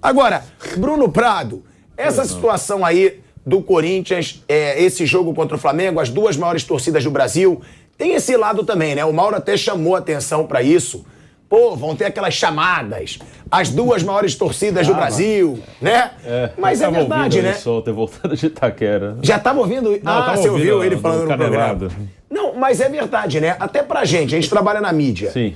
Agora, Bruno Prado, essa situação aí do Corinthians, esse jogo contra o Flamengo, as duas maiores torcidas do Brasil, tem esse lado também, né? O Mauro até chamou atenção pra isso. Pô, vão ter aquelas chamadas, as duas maiores torcidas do Brasil, né? Mas é verdade, né? Só ter voltado de Itaquera. Já tava ouvindo? Você ouviu ele falando no programa? Não, mas é verdade, né? Até pra gente, a gente trabalha na mídia. Sim.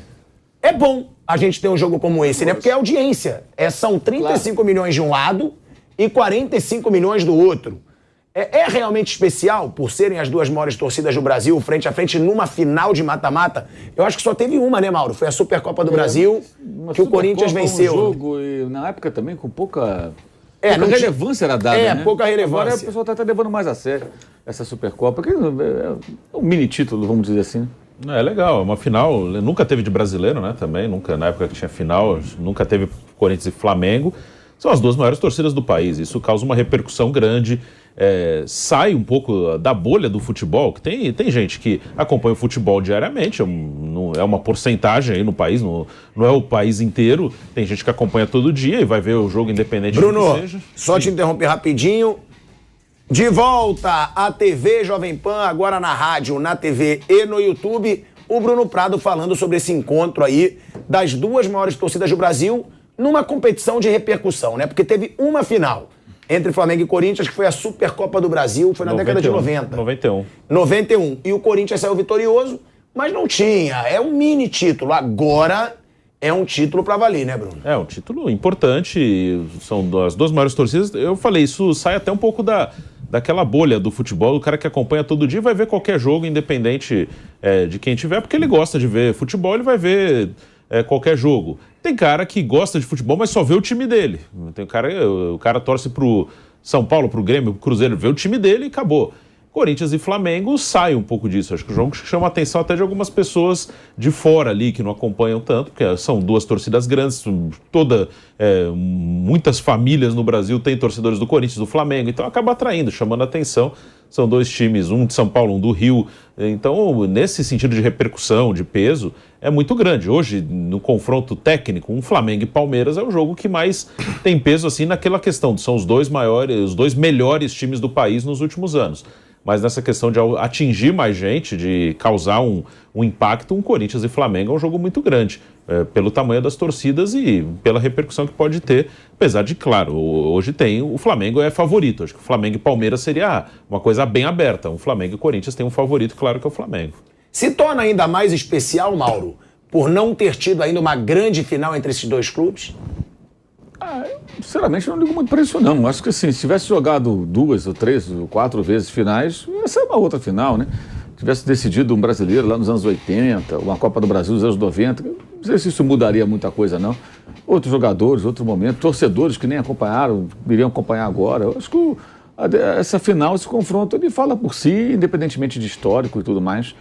É bom a gente ter um jogo como esse, né? Porque é audiência. São 35 milhões de um lado e 45 milhões do outro. É realmente especial por serem as duas maiores torcidas do Brasil, frente a frente, numa final de mata-mata? Eu acho que só teve uma, né, Mauro? Foi a Supercopa do Brasil, que o Corinthians venceu. Um jogo, e na época também com pouca relevância era dada, né? Pouca relevância. Agora o pessoal está levando mais a sério essa Supercopa, que é um mini título, vamos dizer assim. É legal, é uma final, nunca teve de brasileiro, né, também, nunca, na época que tinha final, nunca teve Corinthians e Flamengo. São as duas maiores torcidas do país, isso causa uma repercussão grande, sai um pouco da bolha do futebol, que tem gente que acompanha o futebol diariamente, é uma porcentagem aí no país, não é o país inteiro, tem gente que acompanha todo dia e vai ver o jogo independente Bruno, do que seja. Só te interromper rapidinho. De volta à TV Jovem Pan, agora na rádio, na TV e no YouTube, o Bruno Prado falando sobre esse encontro aí das duas maiores torcidas do Brasil numa competição de repercussão, né? Porque teve uma final entre Flamengo e Corinthians, que foi a Supercopa do Brasil, foi na década de 90. 91. E o Corinthians saiu vitorioso, mas não tinha. É um mini título. Agora é um título pra valer, né, Bruno? É um título importante, são as duas maiores torcidas. Eu falei, isso sai até um pouco daquela bolha do futebol, o cara que acompanha todo dia vai ver qualquer jogo, independente de quem tiver, porque ele gosta de ver futebol, ele vai ver qualquer jogo. Tem cara que gosta de futebol, mas só vê o time dele. O cara torce pro São Paulo, pro Grêmio, pro Cruzeiro, vê o time dele e acabou. Corinthians e Flamengo saem um pouco disso. Acho que o jogo chama a atenção até de algumas pessoas de fora ali que não acompanham tanto, porque são duas torcidas grandes, muitas famílias no Brasil têm torcedores do Corinthians e do Flamengo, então acaba atraindo, chamando a atenção. São dois times, um de São Paulo, um do Rio. Então, nesse sentido de repercussão, de peso, é muito grande. Hoje, no confronto técnico, Flamengo e Palmeiras é o jogo que mais tem peso assim naquela questão. São os dois melhores times do país nos últimos anos. Mas nessa questão de atingir mais gente, de causar um impacto, Corinthians e Flamengo é um jogo muito grande, pelo tamanho das torcidas e pela repercussão que pode ter, apesar de, claro, hoje o Flamengo é favorito, acho que o Flamengo e Palmeiras seria uma coisa bem aberta, o Flamengo e Corinthians tem um favorito, claro que é o Flamengo. Se torna ainda mais especial, Mauro, por não ter tido ainda uma grande final entre esses dois clubes? Eu, sinceramente, não ligo muito para isso, não. Acho que assim, se tivesse jogado 2 ou 3 ou 4 vezes finais, ia ser uma outra final, né? Se tivesse decidido um brasileiro lá nos anos 80, uma Copa do Brasil nos anos 90, não sei se isso mudaria muita coisa, não. Outros jogadores, outro momento, torcedores que nem acompanharam, iriam acompanhar agora. Eu acho que essa final, esse confronto, ele fala por si, independentemente de histórico e tudo mais.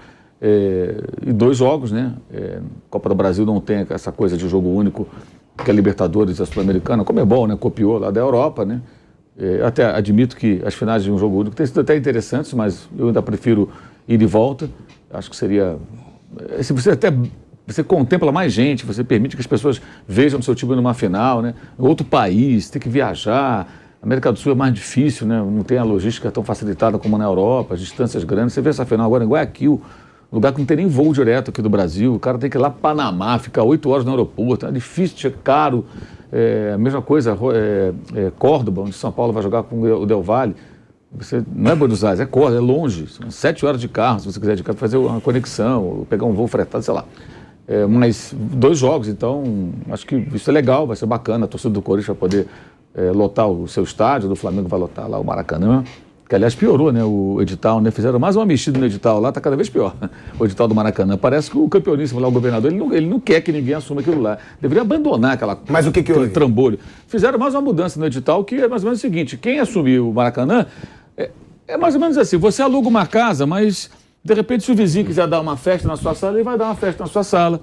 E 2 jogos, né? Copa do Brasil não tem essa coisa de jogo único, que a Libertadores e a Sul-Americana, como é bom, né? Copiou lá da Europa, né? Até admito que as finais de um jogo único têm sido até interessantes, mas eu ainda prefiro ir e volta. Acho que seria... Se você contempla mais gente, você permite que as pessoas vejam o seu time numa final, né? Outro país, tem que viajar. A América do Sul é mais difícil, né? Não tem a logística tão facilitada como na Europa, as distâncias grandes. Você vê essa final agora em Guayaquil, lugar que não tem nem voo direto aqui do Brasil, o cara tem que ir lá para Panamá, ficar 8 horas no aeroporto, é difícil, é caro. A mesma coisa, Córdoba, onde São Paulo vai jogar com o Del Valle. Não é Buenos Aires, é Córdoba, é longe, são 7 horas de carro, se você quiser de carro, fazer uma conexão, pegar um voo fretado, sei lá. Mas 2 jogos, então acho que isso é legal, vai ser bacana, a torcida do Corinthians vai poder lotar o seu estádio, do Flamengo vai lotar lá o Maracanã. Que, aliás, piorou, né, o edital, né? Fizeram mais uma mexida no edital lá, tá cada vez pior. O edital do Maracanã. Parece que o campeoníssimo lá, o governador, ele não quer que ninguém assuma aquilo lá. Deveria abandonar aquele trambolho. Fizeram mais uma mudança no edital, que é mais ou menos o seguinte: quem assumir o Maracanã é mais ou menos assim: você aluga uma casa, mas de repente, se o vizinho quiser dar uma festa na sua sala, ele vai dar uma festa na sua sala.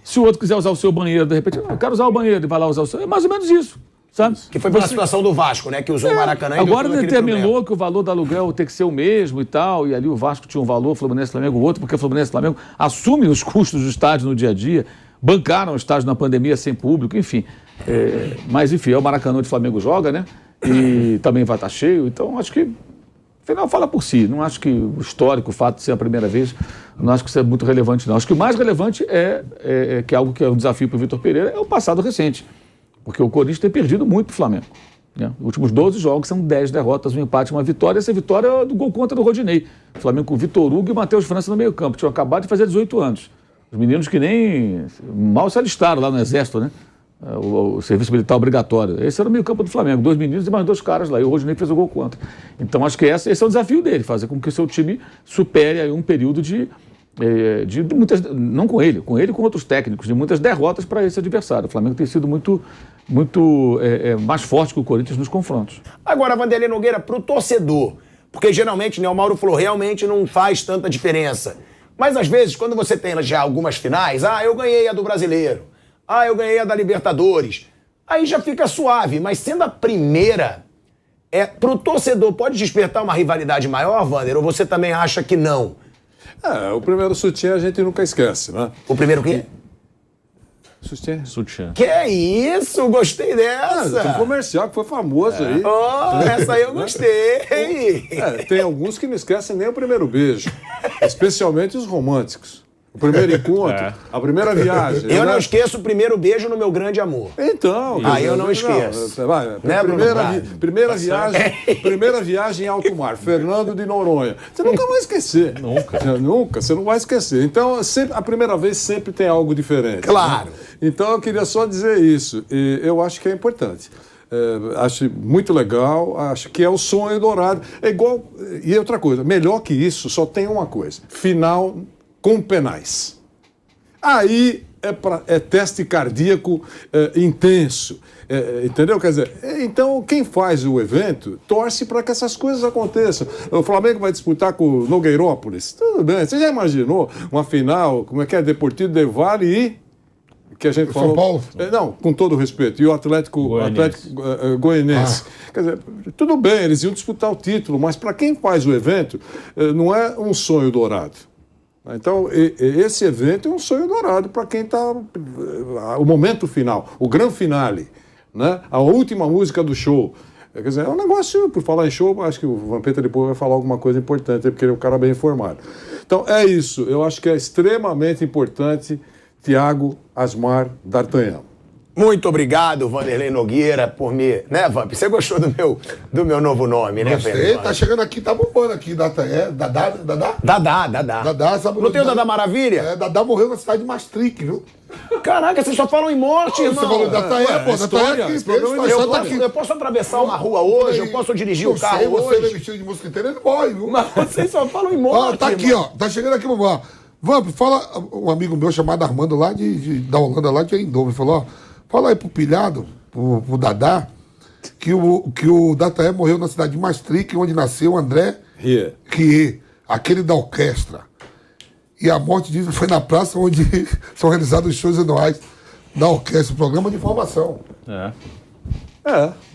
Se o outro quiser usar o seu banheiro, de repente, eu quero usar o banheiro, ele vai lá usar o seu. É mais ou menos isso. Sabe? Que foi pela situação do Vasco, né? Que usou o Maracanã e agora determinou que o valor do aluguel tem que ser o mesmo e tal, e ali o Vasco tinha um valor, o Fluminense e o Flamengo outro, porque o Fluminense e o Flamengo assumem os custos do estádio no dia a dia, bancaram o estádio na pandemia sem público, enfim. Mas, enfim, é o Maracanã onde o Flamengo joga, né? E também vai estar cheio. Então, acho que afinal, fala por si. Não acho que o histórico, o fato de ser a primeira vez, não acho que isso é muito relevante, não. Acho que o mais relevante que é algo que é um desafio para o Vitor Pereira, é o passado recente. Porque o Corinthians tem perdido muito para o Flamengo. Né? Os últimos 12 jogos são 10 derrotas, um empate e uma vitória. Essa vitória é do gol contra do Rodinei. O Flamengo com o Vitor Hugo e o Matheus França no meio campo. Tinham acabado de fazer 18 anos. Os meninos que nem mal se alistaram lá no Exército, né? O serviço militar obrigatório. Esse era o meio campo do Flamengo, 2 meninos e mais 2 caras lá, e o Rodinei fez o gol contra. Então acho que esse é o desafio dele, fazer com que o seu time supere aí um período de muitas, não com ele e com outros técnicos, de muitas derrotas para esse adversário. O Flamengo tem sido muito mais forte que o Corinthians nos confrontos. Agora, Vanderlei Nogueira, para o torcedor, porque geralmente, né, o Mauro falou, realmente não faz tanta diferença. Mas às vezes, quando você tem já algumas finais, eu ganhei a do Brasileiro, eu ganhei a da Libertadores. Aí já fica suave, mas sendo a primeira, pro torcedor pode despertar uma rivalidade maior, Vander? Ou você também acha que não? O primeiro sutiã a gente nunca esquece, né? O primeiro o quê? Sutiã. Que é isso? Gostei dessa. Tem um comercial que foi famoso aí. Essa aí eu gostei. Tem alguns que não esquecem nem o primeiro beijo. Especialmente os românticos. O primeiro encontro, a primeira viagem. Eu não esqueço o primeiro beijo no meu grande amor. Então. Eu não esqueço. Primeira viagem em alto mar, Fernando de Noronha. Você nunca vai esquecer. Nunca, você não vai esquecer. Então, a primeira vez sempre tem algo diferente. Claro. Né? Então, eu queria só dizer isso. E eu acho que é importante. Acho muito legal, acho que é o sonho dourado. É igual. E outra coisa, melhor que isso, só tem uma coisa: final com penais. Aí é teste cardíaco intenso. Entendeu? Quer dizer, então quem faz o evento torce para que essas coisas aconteçam. O Flamengo vai disputar com o Nogueirópolis. Tudo bem. Você já imaginou uma final, como é que é? Deportivo Del Valle e. Que a gente falou. São Paulo? Não, com todo o respeito. E o Atlético Goianiense. Quer dizer, tudo bem, eles iam disputar o título, mas para quem faz o evento, não é um sonho dourado. Então, esse evento é um sonho dourado para quem está. O momento final, o grande finale, né? A última música do show. Quer dizer, é um negócio, por falar em show, acho que o Vampeta depois vai falar alguma coisa importante, porque ele é um cara bem informado. Então, é isso. Eu acho que é extremamente importante, Thiago Asmar D'Artagnan. Muito obrigado, Vanderlei Nogueira, por me... Né, Vamp? Você gostou do meu novo nome, né, Gostei, tá chegando aqui, tá bombando aqui. Dadá? Dadá, sabe? Não tem o Dadá Maravilha? Dadá morreu na cidade de Maastricht, viu? Caraca, vocês só falam em morte, irmão. Você falou de Dadá, pô, Dadá aqui. Eu posso atravessar uma rua hoje, eu posso dirigir o carro hoje. Você é vestido de mosquiteiro, ele morre, viu? Mas vocês só falam em morte, tá aqui, ó, tá chegando aqui, vamos. Vamp, fala, um amigo meu chamado Armando lá da Holanda, lá de Eindhoven, falou, fala aí pro pilhado, pro Dadá, que o D'Artagnan morreu na cidade de Maastricht, onde nasceu o André Rieu, aquele da orquestra. E a morte dele foi na praça onde são realizados os shows anuais da orquestra, programa de informação.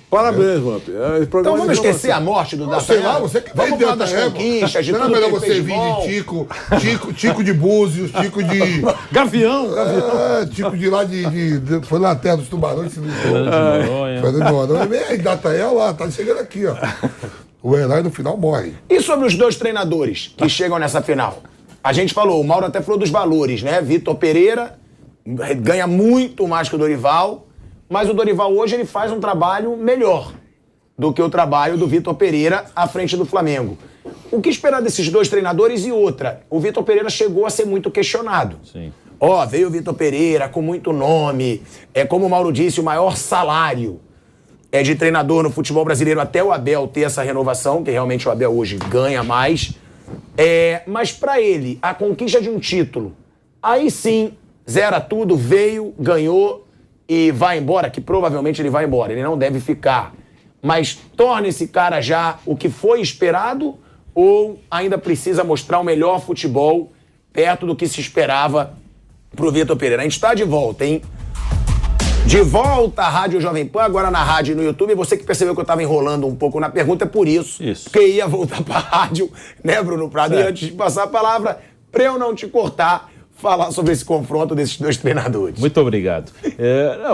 Parabéns, Vamp. Então vamos esquecer a morte do D'Artagnan. Sei lá, você que vamos falar das conquistas, de tudo. Não é melhor você vir de Tico de Búzios, Tico de... Gavião. Tico de lá foi lá na terra dos tubarões. Fernando de Noronha. D'Artagnan lá, tá chegando aqui, ó. O herói no final morre. E sobre os dois treinadores que chegam nessa final? A gente falou, o Mauro até falou dos valores, né? Vitor Pereira ganha muito mais que o Dorival, mas o Dorival hoje ele faz um trabalho melhor do que o trabalho do Vitor Pereira à frente do Flamengo. O que esperar desses dois treinadores? E outra, o Vitor Pereira chegou a ser muito questionado. Sim. Veio o Vitor Pereira com muito nome, como o Mauro disse, o maior salário de treinador no futebol brasileiro até o Abel ter essa renovação, que realmente o Abel hoje ganha mais. Mas para ele, a conquista de um título, aí sim, zera tudo, veio, ganhou e vai embora, que provavelmente ele vai embora, ele não deve ficar. Mas torna esse cara já o que foi esperado ou ainda precisa mostrar o melhor futebol perto do que se esperava pro Vitor Pereira? A gente está de volta, hein? De volta à Rádio Jovem Pan, agora na rádio e no YouTube. Você que percebeu que eu estava enrolando um pouco na pergunta, é por isso que ia voltar para a rádio, né, Bruno Prado? E antes de passar a palavra, para eu não te cortar, falar sobre esse confronto desses dois treinadores. Muito obrigado.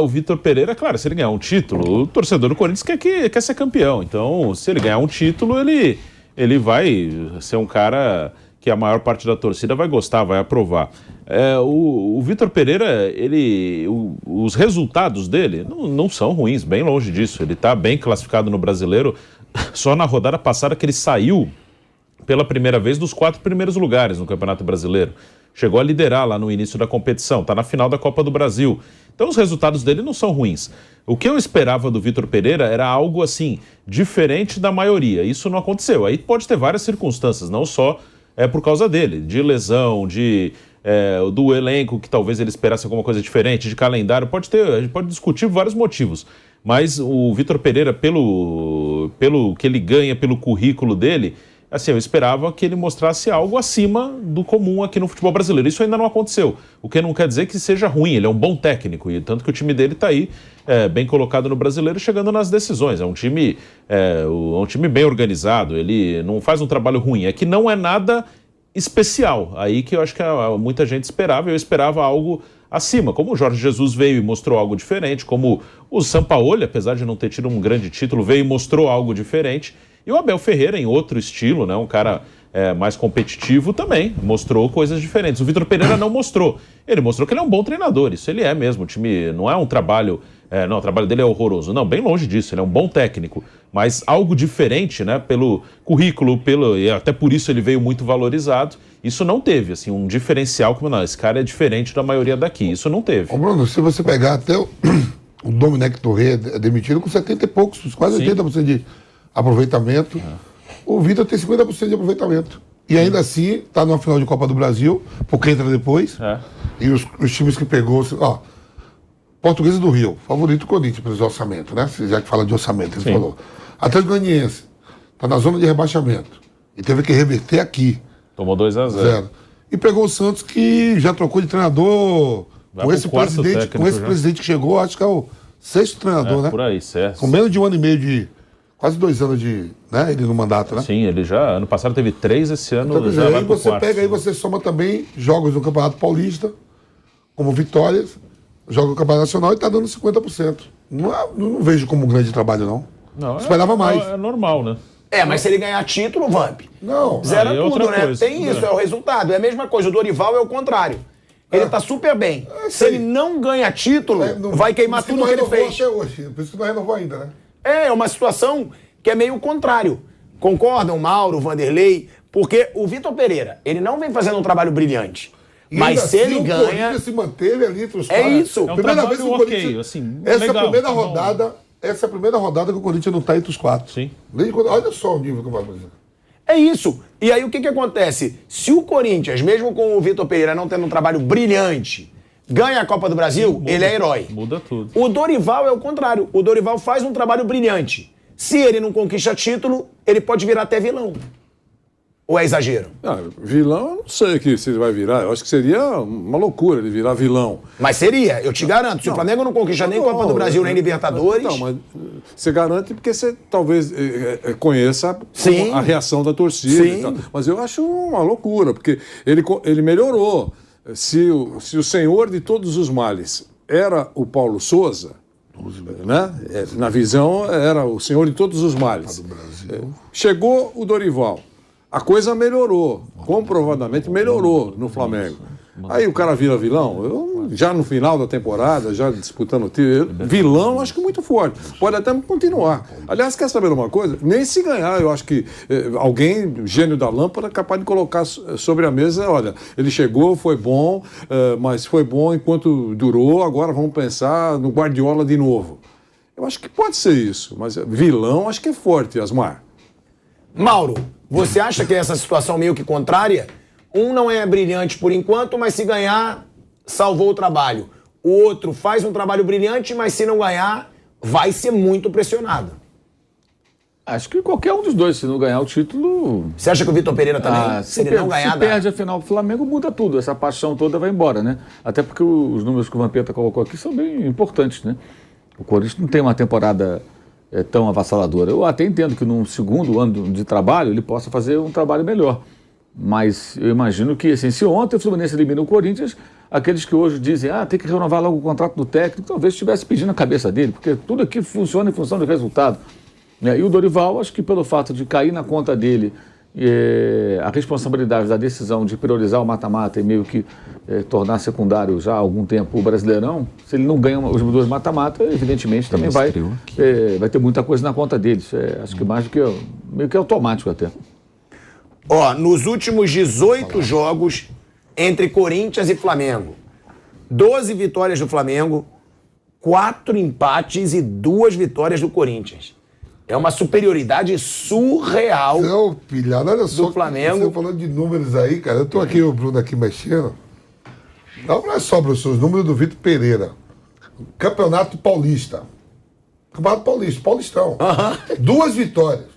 O Vitor Pereira, claro, se ele ganhar um título, o torcedor do Corinthians quer ser campeão. Então, se ele ganhar um título, ele vai ser um cara que a maior parte da torcida vai gostar, vai aprovar. O Vitor Pereira, os resultados dele não são ruins, bem longe disso. Ele está bem classificado no Brasileiro. Só na rodada passada que ele saiu pela primeira vez dos 4 primeiros lugares no Campeonato Brasileiro. Chegou a liderar lá no início da competição, está na final da Copa do Brasil. Então os resultados dele não são ruins. O que eu esperava do Vitor Pereira era algo assim, diferente da maioria. Isso não aconteceu. Aí pode ter várias circunstâncias, não só por causa dele, de lesão, do elenco que talvez ele esperasse alguma coisa diferente, de calendário. A gente pode discutir vários motivos. Mas o Vitor Pereira, pelo que ele ganha, pelo currículo dele, assim, eu esperava que ele mostrasse algo acima do comum aqui no futebol brasileiro. Isso ainda não aconteceu, o que não quer dizer que seja ruim. Ele é um bom técnico, e tanto que o time dele está aí, bem colocado no Brasileiro, chegando nas decisões. É um time bem organizado, ele não faz um trabalho ruim. É que não é nada especial, aí que eu acho que muita gente esperava. Eu esperava algo acima, como o Jorge Jesus veio e mostrou algo diferente, como o Sampaoli, apesar de não ter tido um grande título, veio e mostrou algo diferente. E o Abel Ferreira, em outro estilo, né, um cara mais competitivo, também mostrou coisas diferentes. O Vitor Pereira não mostrou. Ele mostrou que ele é um bom treinador, isso ele é mesmo. O time não é um trabalho... o trabalho dele é horroroso. Não, bem longe disso, ele é um bom técnico. Mas algo diferente, né, pelo currículo, e até por isso ele veio muito valorizado. Isso não teve, assim, um diferencial como, não, esse cara é diferente da maioria daqui. Isso não teve. Ô Bruno, se você pegar até o Domenech Torre demitido com 70 e poucos, quase 80% de aproveitamento. O Vitor tem 50% de aproveitamento. E ainda assim, está numa final de Copa do Brasil, porque entra depois. E os times que pegou... Portuguesa do Rio, favorito do Corinthians pelo orçamento, né? Já que fala de orçamento, ele falou. Atlético Goianiense, está na zona de rebaixamento. E teve que reverter aqui. Tomou 2-0. E pegou o Santos, que já trocou de treinador com esse presidente que chegou, acho que é o 6º treinador, né? Por aí, certo. Com menos de 1 ano e meio quase 2 anos de, né, ele no mandato, né? Sim, ele já, ano passado teve 3, esse ano então, já vai aí pro você quarto. pega, aí você soma também jogos do Campeonato Paulista, como vitórias, joga o Campeonato Nacional e está dando 50%. Não vejo como um grande trabalho, não. Esperava mais. É normal, né? Mas se ele ganhar título, Vamp, não. zera tudo, né? Coisa. Tem isso, é o resultado. É a mesma coisa. O Dorival é o contrário. Ele tá super bem. Se ele não ganha título, vai queimar tudo que ele fez. Até hoje. Por isso que não renovou ainda, né? É uma situação que é meio o contrário. Concordam, Mauro, Vanderlei? Porque o Vitor Pereira, ele não vem fazendo um trabalho brilhante. Mas se ele ganha... O Corinthians se manteve ali entre os caras. É isso. É um primeira vez que o Corinthians... Assim, essa legal, é a primeira rodada que o Corinthians não está entre os 4. Sim. Olha só o nível que vai fazer. É isso. E aí o que acontece? Se o Corinthians, mesmo com o Vitor Pereira não tendo um trabalho brilhante, ganha a Copa do Brasil, ele é herói. Muda tudo. O Dorival é o contrário. O Dorival faz um trabalho brilhante. Se ele não conquista título, ele pode virar até vilão. Ou é exagero? Vilão, eu não sei que se ele vai virar. Eu acho que seria uma loucura ele virar vilão. Mas seria, eu te garanto. Se o Flamengo não conquista nem Copa do Brasil, nem Libertadores... Não, mas você garante porque você talvez conheça a reação da torcida. Sim. E tal. Mas eu acho uma loucura, porque ele melhorou. Se o senhor de todos os males era o Paulo Souza, né? Na visão era o senhor de todos os males. Chegou o Dorival. A coisa melhorou, comprovadamente melhorou no Flamengo. Aí o cara vira vilão, já no final da temporada, já disputando o título, vilão acho que muito forte. Pode até continuar. Aliás, quer saber uma coisa? Nem se ganhar, eu acho que alguém, gênio da lâmpada, é capaz de colocar sobre a mesa, olha, ele chegou, foi bom, mas foi bom enquanto durou, agora vamos pensar no Guardiola de novo. Eu acho que pode ser isso, mas vilão acho que é forte, Asmar. Mauro, você acha que essa situação meio que contrária? Um não é brilhante por enquanto, mas se ganhar, salvou o trabalho. O outro faz um trabalho brilhante, mas se não ganhar, vai ser muito pressionado. Acho que qualquer um dos dois, se não ganhar o título... Você acha que o Vitor Pereira também, se ele não ganhar... Se perde a final do Flamengo, muda tudo. Essa paixão toda vai embora, né? Até porque os números que o Vampeta colocou aqui são bem importantes, né? O Corinthians não tem uma temporada... tão avassaladora. Eu até entendo que num segundo ano de trabalho ele possa fazer um trabalho melhor. Mas eu imagino que, assim, se ontem o Fluminense elimina o Corinthians, aqueles que hoje dizem, tem que renovar logo o contrato do técnico, talvez estivesse pedindo a cabeça dele, porque tudo aqui funciona em função do resultado. E o Dorival, acho que pelo fato de cair na conta dele a responsabilidade da decisão de priorizar o mata-mata e meio que tornar secundário já há algum tempo o Brasileirão, se ele não ganha os dois mata-mata, evidentemente também vai ter muita coisa na conta dele. Acho que mais do que meio que automático até. Nos últimos 18 jogos entre Corinthians e Flamengo, 12 vitórias do Flamengo, 4 empates e 2 vitórias do Corinthians. É uma superioridade surreal pilhado, olha só, do Flamengo. Você falando de números aí, cara, eu tô aqui, o Bruno aqui mexendo. Não é só, professor, os números do Vitor Pereira. Campeonato Paulista. Campeonato Paulista, Paulistão. 2 vitórias.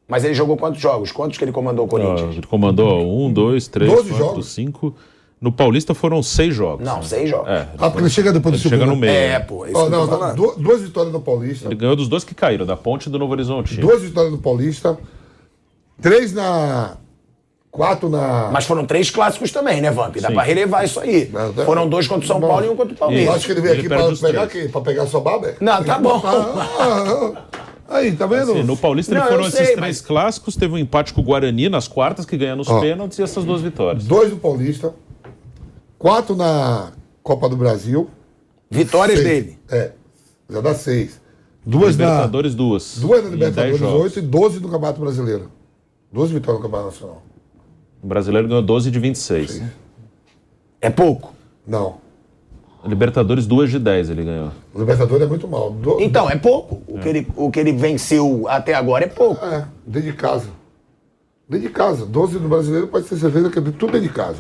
Mas ele jogou quantos jogos? Quantos que ele comandou o Corinthians? Ele comandou 1, 2, 3, 12 4, jogos. 5... No Paulista foram 6 jogos. Não, 6 jogos. Porque ele chega depois do Ele chega no meio. Pô. Isso Não, 2 vitórias no Paulista. Ele ganhou dos 2 que caíram, da Ponte e do Novo Horizonte. 2 vitórias no Paulista. 3 na... 4 na... Mas foram 3 clássicos também, né, Vamp? Dá pra relevar isso aí. Foram 2 contra o São Paulo e 1 contra o Palmeiras. Eu acho que ele veio aqui perde os pra três. pegar a sua baba. Não, tá bom. Aí, tá vendo? Assim, no Paulista Não, foram eu esses sei, 3 clássicos, teve um empate com o Guarani nas quartas, que ganha nos pênaltis, e essas 2 vitórias. 2 no Paulista. 4 na Copa do Brasil. Vitórias 6. dele. Já dá 6. 2 na... Libertadores, 2. 2 na Em Libertadores, 10 jogos. 8 e 12 no Campeonato Brasileiro. 12 vitórias no Campeonato Nacional. O brasileiro ganhou 12 de 26. É pouco. Não. Libertadores, 2 de 10 ele ganhou. O Libertadores é muito mal. Então, é pouco. O que ele venceu até agora é pouco. Dentro de casa. Dentro de casa. 12 no Brasileiro pode ter certeza que é tudo dentro de casa.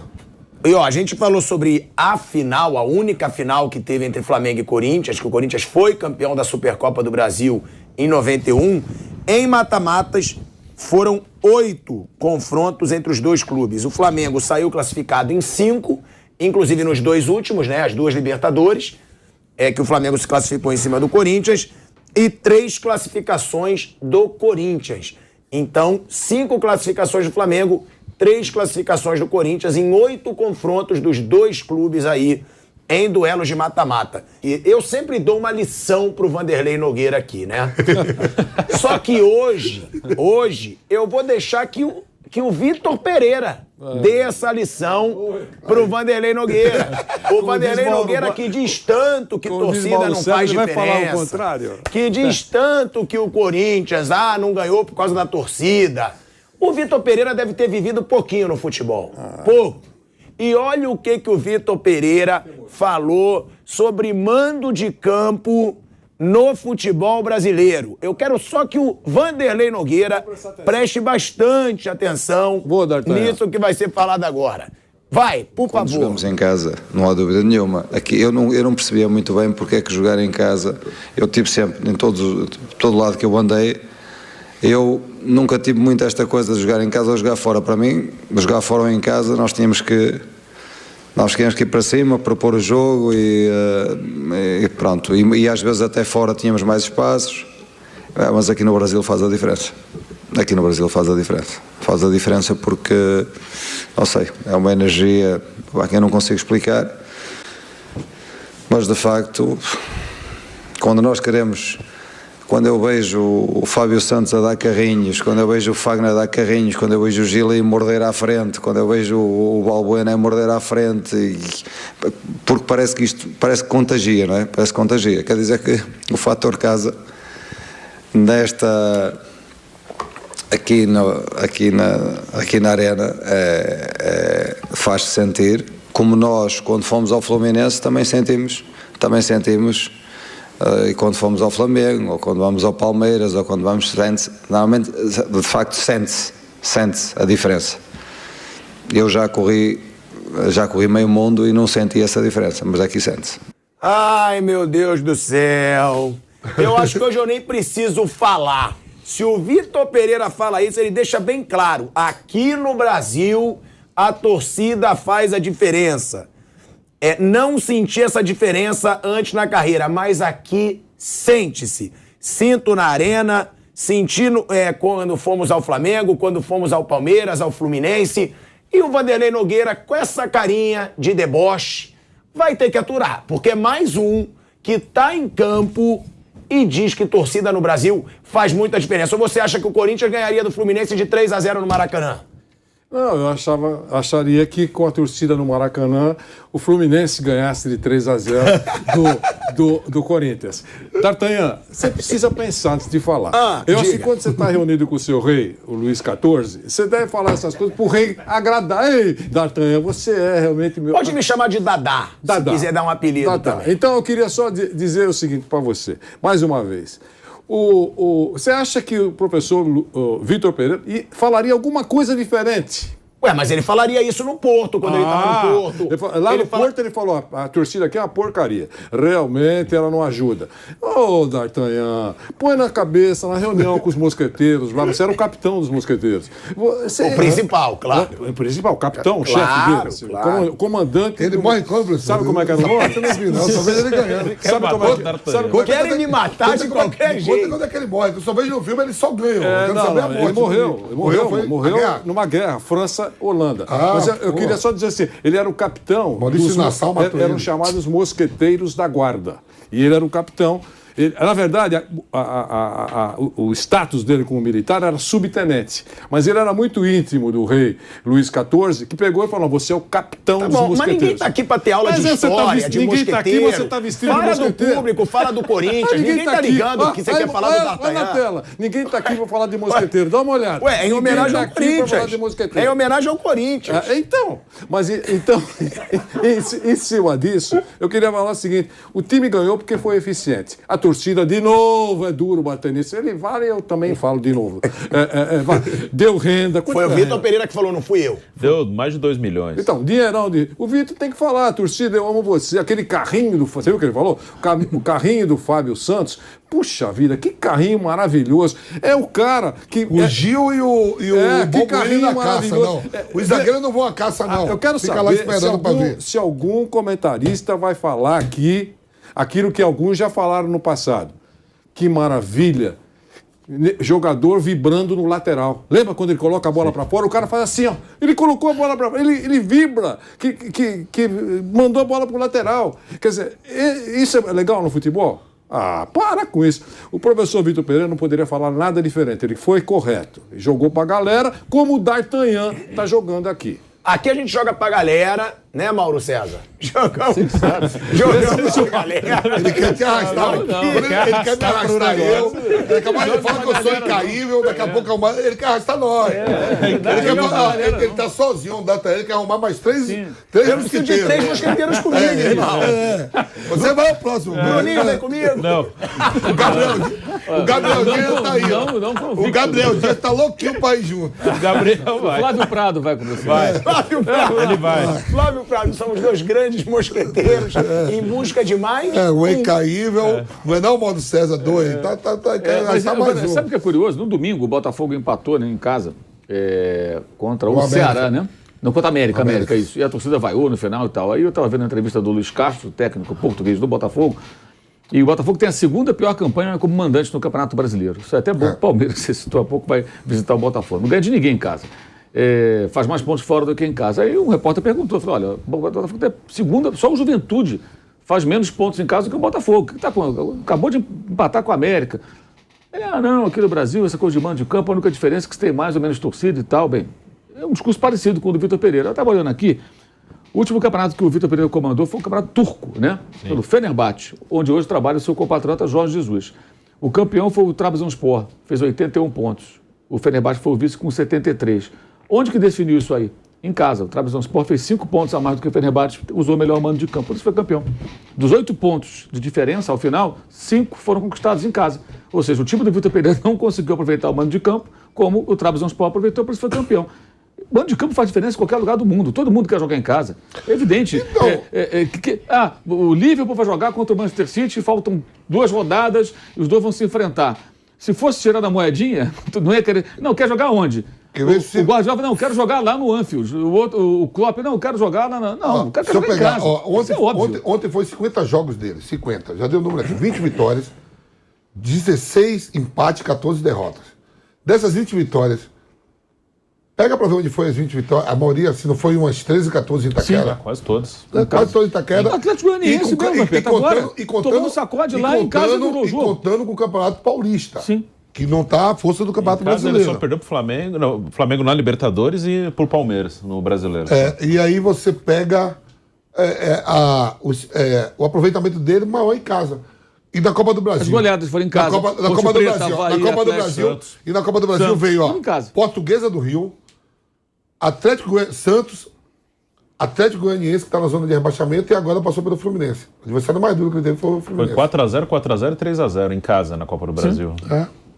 E a gente falou sobre a final, a única final que teve entre Flamengo e Corinthians, que o Corinthians foi campeão da Supercopa do Brasil em 91. Em mata-matas, foram 8 confrontos entre os 2 clubes. O Flamengo saiu classificado em 5, inclusive nos 2 últimos, né? As 2 Libertadores, que o Flamengo se classificou em cima do Corinthians, e 3 classificações do Corinthians. Então, 5 classificações do Flamengo, 3 classificações do Corinthians em 8 confrontos dos 2 clubes aí em duelos de mata-mata. E eu sempre dou uma lição pro Vanderlei Nogueira aqui, né? Só que hoje, eu vou deixar que o Vitor Pereira dê essa lição pro Vanderlei Nogueira. O Vanderlei Nogueira que diz tanto que torcida não faz diferença. Vai falar o contrário. Que diz tanto que o Corinthians não ganhou por causa da torcida. O Vitor Pereira deve ter vivido pouquinho no futebol. Pouco. E olha o que o Vitor Pereira falou sobre mando de campo no futebol brasileiro. Eu quero só que o Vanderlei Nogueira preste bastante atenção nisso que vai ser falado agora. Vai, por Quando favor. jogamos em casa, não há dúvida nenhuma. Aqui eu não percebia muito bem porque é que jogar em casa. Eu tive sempre, em todo lado que eu andei, eu nunca tive muito esta coisa de jogar em casa ou jogar fora. Para mim, jogar fora ou em casa, nós tínhamos que ir para cima, propor o jogo e pronto. E às vezes até fora tínhamos mais espaços, mas aqui no Brasil faz a diferença. Aqui no Brasil faz a diferença. Faz a diferença porque, não sei, é uma energia que eu não consigo explicar, mas de facto, quando nós queremos... Quando eu vejo o Fábio Santos a dar carrinhos, quando eu vejo o Fagner a dar carrinhos, quando eu vejo o Gili morder à frente, quando eu vejo o Balbuena a morder à frente, porque parece que contagia, não é? Parece que contagia. Quer dizer que o fator casa aqui na arena faz-se sentir, como nós quando fomos ao Fluminense também sentimos. E quando fomos ao Flamengo, ou quando vamos ao Palmeiras, ou quando vamos, normalmente, de facto, sente-se a diferença. Eu já corri meio mundo e não senti essa diferença, mas aqui sente-se. Ai, meu Deus do céu. Eu acho que hoje eu nem preciso falar. Se o Vitor Pereira fala isso, ele deixa bem claro. Aqui no Brasil, a torcida faz a diferença. Não senti essa diferença antes na carreira, mas aqui sente-se. Sinto na arena, senti quando fomos ao Flamengo, quando fomos ao Palmeiras, ao Fluminense. E o Vanderlei Nogueira, com essa carinha de deboche, vai ter que aturar, porque é mais um que tá em campo e diz que torcida no Brasil faz muita diferença. Ou você acha que o Corinthians ganharia do Fluminense de 3-0 no Maracanã? Não, eu acharia que com a torcida no Maracanã, o Fluminense ganhasse de 3-0 do Corinthians. D'Artagnan, você precisa pensar antes de falar. Eu acho que quando você está reunido com o seu rei, o Luís XIV, você deve falar essas coisas para o rei agradar. Ei, D'Artagnan, você é realmente meu... Pode me chamar de Dadá, se quiser dar um apelido também. Então eu queria só dizer o seguinte para você, mais uma vez. Você acha que o professor Vitor Pereira falaria alguma coisa diferente? Ué, mas ele falaria isso no Porto, quando ele estava no Porto. Lá no Porto ele falou, a torcida aqui é uma porcaria. Realmente ela não ajuda. Ô, D'Artagnan, põe na cabeça, na reunião com os mosqueteiros, lá você era o capitão dos mosqueteiros. O principal, claro. O principal, o capitão, o chefe deles. Claro. O comandante. Ele morre quando, professor? Sabe como é que era o morre? Eu não vi, não. Só vejo ele ganhando. Sabe como é que Querem me matar de qualquer jeito. Conta quando é que ele morre. Eu só vejo no filme, ele só ganha. Eu quero saber a morte. Ele morreu numa guerra, França-Holanda. Mas eu queria só dizer assim, ele era o capitão. Maurício Nassau matou ele. Eram chamados mosqueteiros da guarda. E ele era o capitão. Na verdade, o status dele como militar era subtenente. Mas ele era muito íntimo do rei Luís XIV, que pegou e falou: você é o capitão dos mosqueteiros. Mas ninguém está aqui para ter aula de história, de ninguém mosqueteiro. Tá aqui, você tá vestido fala de mosqueteiro. Do público, fala do Corinthians. Ninguém está ligando que você quer falar do D'Artagnan. Olha na tela. Ninguém está aqui para falar de mosqueteiro. Dá uma olhada. Ué, é em homenagem ao Corinthians. É em homenagem ao Corinthians. Então, em cima disso, eu queria falar o seguinte: o time ganhou porque foi eficiente. A torcida, de novo, é duro bater nisso. Ele vale, eu também falo de novo. Deu renda. Foi o Vitor Pereira que falou, não fui eu. Deu mais de 2 milhões. Então, dinheirão. O Vitor tem que falar, torcida, eu amo você. Aquele carrinho do... Você viu o que ele falou? O carrinho do Fábio Santos. Puxa vida, que carrinho maravilhoso. É o cara que... O Gil e o que carrinho maravilhoso. Os zagueiros não vão à caça, não. Eu quero Fica saber lá esperando pra ver. se algum comentarista vai falar aqui aquilo que alguns já falaram no passado. Que maravilha. Jogador vibrando no lateral. Lembra quando ele coloca a bola para fora? O cara faz assim, ó. Ele colocou a bola para fora. Ele vibra. Que mandou a bola para o lateral. Quer dizer, isso é legal no futebol? Para com isso. O professor Vitor Pereira não poderia falar nada diferente. Ele foi correto. Jogou para a galera, como o D'Artagnan está jogando aqui. Aqui a gente joga pra galera, né, Mauro César? Jogamos pra galera. Ele quer te arrastar. Ele quer me arrastar eu. Ele acabou de falar que eu sou incaível, daqui a pouco ele quer arrastar nós. Ele tá sozinho, o D'Artagnan, ele quer arrumar mais três mosqueteiros. De 3 mosqueteiros comigo, irmão. Você vai ao próximo. Bruninho, vem comigo. Não. O Gabriel Dias tá aí. O Gabriel Dias tá louquinho pra ir junto. O Gabriel vai. Flávio Prado vai com você. Vai. Flávio Prado. Ele vai. Flávio Prado, somos 2 grandes mosqueteiros em busca de mais. O incaível. Não é não, Mauro César 2. Tá mais um. Sabe o que é curioso? No domingo, o Botafogo empatou, né, em casa contra o Ceará, né? Não, contra a América, isso. E a torcida vaiou no final e tal. Aí eu estava vendo a entrevista do Luiz Castro, técnico português do Botafogo, e o Botafogo tem a segunda pior campanha como mandante no Campeonato Brasileiro. Isso é até bom. O Palmeiras, que você citou há pouco, vai visitar o Botafogo. Não ganha de ninguém em casa. Faz mais pontos fora do que em casa. Aí um repórter perguntou, falou, olha, o Botafogo tem segunda, só o Juventude faz menos pontos em casa do que o Botafogo. Acabou de empatar com a América. Ele, não, aqui no Brasil, essa coisa de mando de campo, a única diferença é que você tem mais ou menos torcida e tal. Bem, é um discurso parecido com o do Vitor Pereira. Eu estava olhando aqui, o último campeonato que o Vitor Pereira comandou foi um campeonato turco, né? Pelo Fenerbahçe, onde hoje trabalha o seu compatriota Jorge Jesus. O campeão foi o Trabzonspor, fez 81 pontos. O Fenerbahçe foi o vice com 73. Onde que definiu isso aí? Em casa. O Trabzonspor fez 5 pontos a mais do que o Fenerbahçe, usou o melhor mando de campo, por isso foi campeão. Dos 8 pontos de diferença, ao final, 5 foram conquistados em casa. Ou seja, o time do Vitor Pereira não conseguiu aproveitar o mando de campo, como o Trabzonspor aproveitou, por isso foi campeão. O mando de campo faz diferença em qualquer lugar do mundo. Todo mundo quer jogar em casa. É evidente. Então... o Liverpool vai jogar contra o Manchester City, faltam 2 rodadas, e os dois vão se enfrentar. Se fosse tirar da moedinha, tu não ia querer... Não, quer jogar onde? O Guardiola, não, quero jogar lá no Anfield. O Klopp, não, quero jogar lá na... Não, quero jogar em casa. Ontem foi 50 jogos dele, 50. Já deu o número aqui. 20 vitórias, 16 empates, 14 derrotas. Dessas 20 vitórias, pega pra ver onde foi as 20 vitórias. A maioria, se não foi umas 13, 14 em Itaquera. Quase todos. Quase todos em Itaquera. O Atlético Goianiense mesmo, Vampeta, agora tomando sacode lá em casa do jogo. E contando com o Campeonato Paulista. Sim. Que não tá a força do Campeonato Em casa, Brasileiro. ele só perdeu pro Flamengo, não, Flamengo na Libertadores e pro Palmeiras, no Brasileiro. E aí você pega o aproveitamento dele maior em casa. E na Copa do Brasil. As goleadas foram em casa. Na Copa do Brasil. Havaí, Na Copa do Atlético, Brasil. Santos. E na Copa do Brasil Santos, veio, tudo em casa. Portuguesa do Rio, Santos, Atlético Goianiense, que está na zona de rebaixamento, e agora passou pelo Fluminense. O adversário mais duro que ele teve foi o Foi Fluminense. 4x0, 4x0 e 3x0 em casa na Copa do Brasil.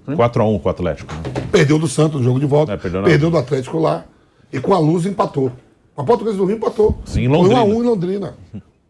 4x1 com o Atlético. Né? Perdeu do Santos no jogo de volta. Perdeu do Atlético lá. E com a Luz empatou. A Portuguesa do Rio empatou. Sim, em Londrina. Foi 1x1 em Londrina.